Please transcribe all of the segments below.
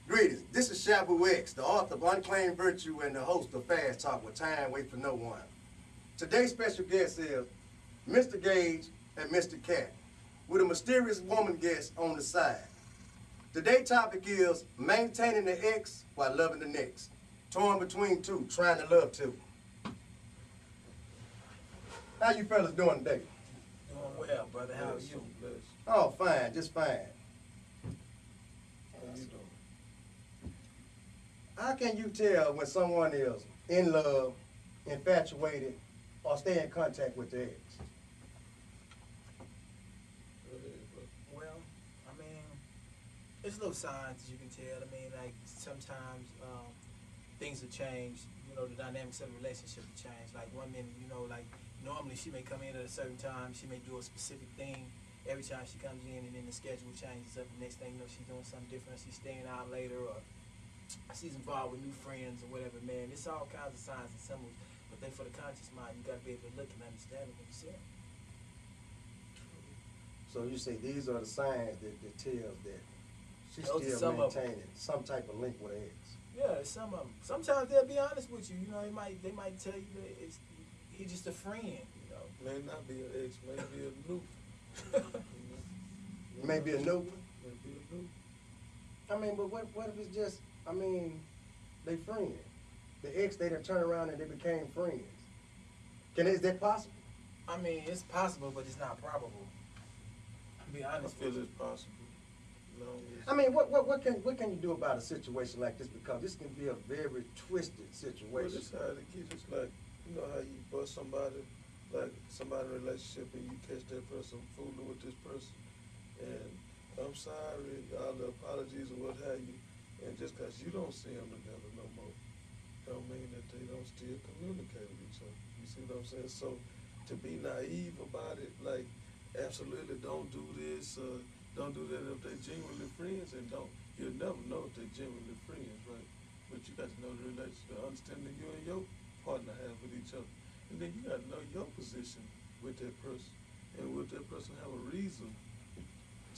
Greetings, this is Shabu X, the author of Unclaimed Virtue and the host of Fast Talk with Time Wait for No One. Today's special guest is Mr. Gage and Mr. Cat, with a mysterious woman guest on the side. Today's topic is maintaining the ex while loving the next. Torn between two, trying to love two. How you fellas doing today? Doing well, brother. How are you? Oh, fine, just fine. How you doing? How can you tell when someone is in love, infatuated, or stay in contact with their ex? Well, I mean, there's little signs you can tell. I mean, like sometimes things will change. You know, the dynamics of the relationship will change. Like one minute, you know, like normally she may come in at a certain time. She may do a specific thing every time she comes in, and then the schedule changes up. The next thing you know, she's doing something different. She's staying out later, or she's involved with new friends or whatever, man. It's all kinds of signs and symbols. But then for the conscious mind, you got to be able to look and understand it when you see it. So you say these are the signs that tells that she's Those are still some of maintaining some type of link with her ex. Yeah, some of them. Sometimes they'll be honest with you. You know, they might tell you that he's just a friend. You know, May not be an ex, maybe a new. Maybe a new one. Maybe a new. I mean, but what if it's just, I mean, they friends. The ex, they done turned around and they became friends. Is that possible? I mean, it's possible, but it's not probable. To be I honest feel with you. it's possible. I mean, what can you do about a situation like this? Because this can be a very twisted Well, situation. it's how it gets. It's like, you know how you bust somebody, like somebody in a relationship, and you catch that person fooling with this person. And I'm sorry, all the apologies or what have you. And just because you don't see them together no more, don't mean that they don't still communicate with each other. You see what I'm saying? So to be naive about it, like absolutely don't do this, don't do that if they're genuinely friends, and you'll never know if they're genuinely friends, right? But you got to know the relationship, the understanding you and your partner have with each other. And then you got to know your position with that person. And will that person have a reason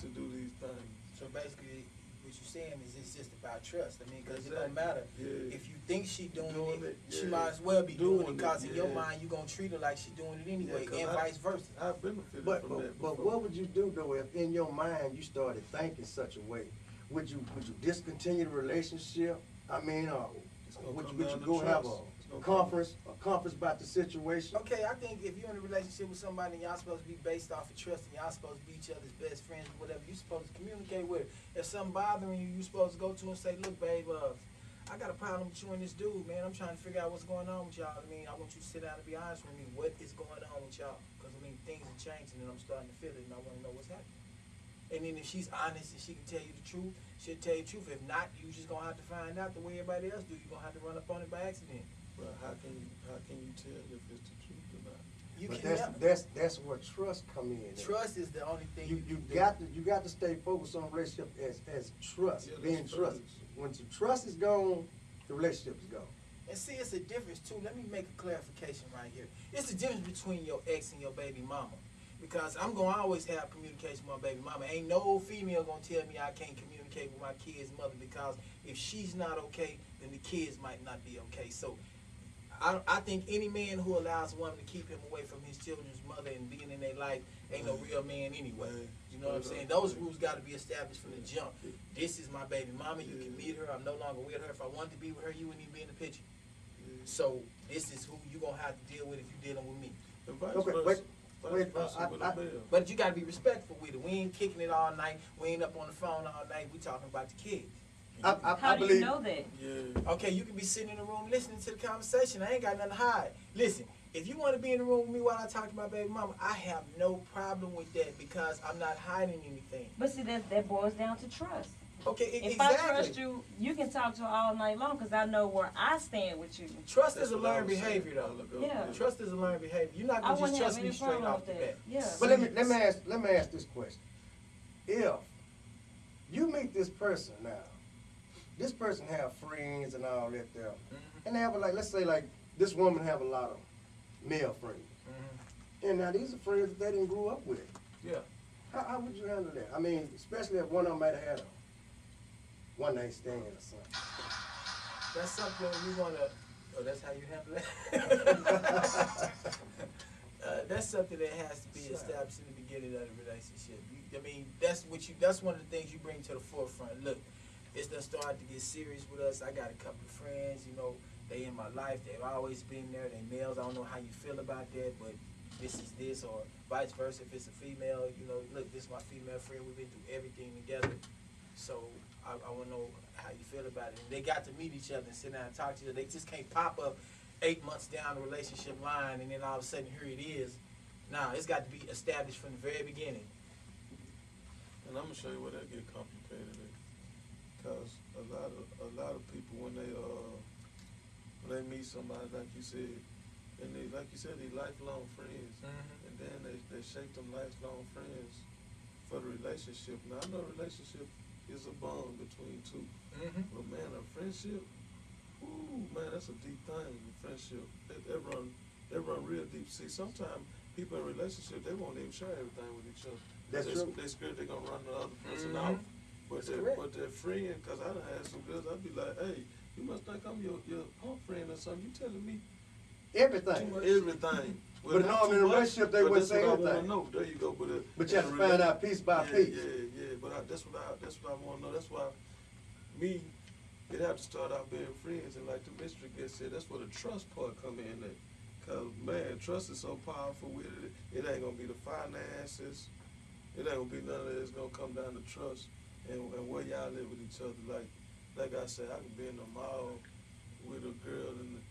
to do these things? So basically, what you're saying is it's just about trust. I mean, because Exactly. it don't matter. Yeah. If you think she doing it, she yeah. might as well be doing it, Doing because it, in your yeah. mind, you're going to treat her like she's doing it anyway, Yeah, and vice versa. I've benefited But from that but before. what would you do though if in your mind you started thinking such a way? Would you discontinue the relationship? I mean, It's gonna would come you down to go have trust. It's a gonna conference about the situation? Okay, I think if you're in a relationship with somebody and y'all supposed to be based off of trust and y'all supposed to be each other's best friends or whatever, you're supposed to communicate with her. If something bothering you, you're supposed to go to her and say, look, babe, I got a problem with you and this dude, man. I'm trying to figure out what's going on with y'all. I mean, I want you to sit down and be honest with me. What is going on with y'all? Because, I mean, things are changing and I'm starting to feel it and I want to know what's happening. And then if she's honest and she can tell you the truth, she'll tell you the truth. If not, you just going to have to find out the way everybody else do. You're going to have to run up on it by accident. But how can you tell if it's the truth or not? You But can never. that's where trust come in. Trust is the only thing You got to stay focused on relationship as trust, Yeah, being that's trust. trust. When the trust is gone, the relationship is gone. And see, it's a difference too. Let me make a clarification right here. It's the difference between your ex and your baby mama. Because I'm going to always have communication with my baby mama. Ain't no female going to tell me I can't communicate with my kid's mother, because if she's not okay, then the kids might not be okay. So I think any man who allows a woman to keep him away from his children's mother and being in their life ain't no real man anyway. You know what I'm saying? Those rules got to be established from the jump. This is my baby mama. You can meet her. I'm no longer with her. If I wanted to be with her, you wouldn't even be in the picture. So this is who you're going to have to deal with if you're dealing with me. And vice Okay, versa. wait, Vice versa with a male. But you got to be respectful with it. We ain't kicking it all night. We ain't up on the phone all night. We talking about the kids. I How do believe. you know that? Yeah. Okay, you can be sitting in the room listening to the conversation. I ain't got nothing to hide. Listen, If you want to be in the room with me while I talk to my baby mama, I have no problem with that because I'm not hiding anything. But see, that boils down to trust. Okay, If exactly. I trust you, you can talk to her all night long because I know where I stand with you. Trust That's is a what I learned was saying. behavior, though. Yeah. Trust is a learned behavior. You're not I gonna just wouldn't have trust me any straight problem off with the that. bat. Yeah. But let me ask this question. If you meet this person now, this person have friends and all that there, and they have let's say this woman have a lot of male friends, and now these are friends that they didn't grow up with. Yeah. How would you handle that? I mean, especially if one of them might have had a one night stand or something. That's something we wanna. Oh, that's how you handle that. That's something that has to be established in the beginning of the relationship. I mean, that's one of the things you bring to the forefront. Look, it's done started to get serious with us. I got a couple of friends, they in my life. They've always been there. They males. I don't know how you feel about that, but this is this, or vice versa. If it's a female, look, this is my female friend. We've been through everything together. So I want to know how you feel about it. And they got to meet each other and sit down and talk to each other. They just can't pop up 8 months down the relationship line and then all of a sudden here it is. Nah, it's got to be established from the very beginning. And I'm gonna show you where that get complicated at. Cause a lot of people when they meet somebody like you said, and they lifelong friends, and then they shape them lifelong friends for the relationship. Now I know relationship is a bond between two, but man, a friendship, ooh man, that's a deep thing. Friendship, they run real deep. See, sometimes people in relationships they won't even share everything with each other. That's true. They scared they're gonna run the other person out. But their friend, cause I done had some girls, I'd be like, hey, you must think I'm your punk friend or something. You telling me Everything. everything. But no, in a relationship, they wouldn't say everything. No, there you go. But you have to find out piece by piece. Yeah. But that's what I want to know. That's why it have to start out being friends, and like the mystery guest said, that's where the trust part come in at. Cause man, trust is so powerful with it. It ain't gonna be the finances. It ain't gonna be none of it. It's gonna come down to trust and where y'all live with each other. Like I said, I could be in the mall with a girl and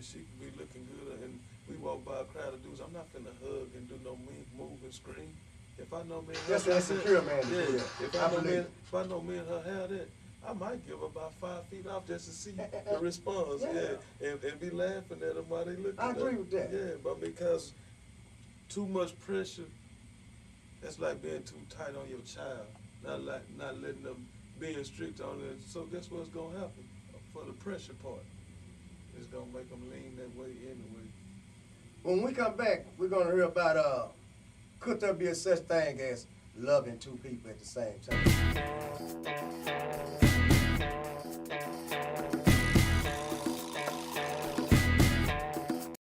she could be looking good, and we walk by a crowd of dudes. I'm not finna hug and do no mean move and scream. If I know me and her, That's an insecure man. yeah. If I know me and her have that, I might give her about 5 feet off just to see the response. And be laughing at them while they look at I agree with that. Yeah, but because too much pressure, that's like being too tight on your child. Not letting them being strict on it. So guess what's gonna happen? For the pressure part, it's gonna make them lean that way anyway. When we come back, we're gonna hear about could there be a such thing as loving two people at the same time?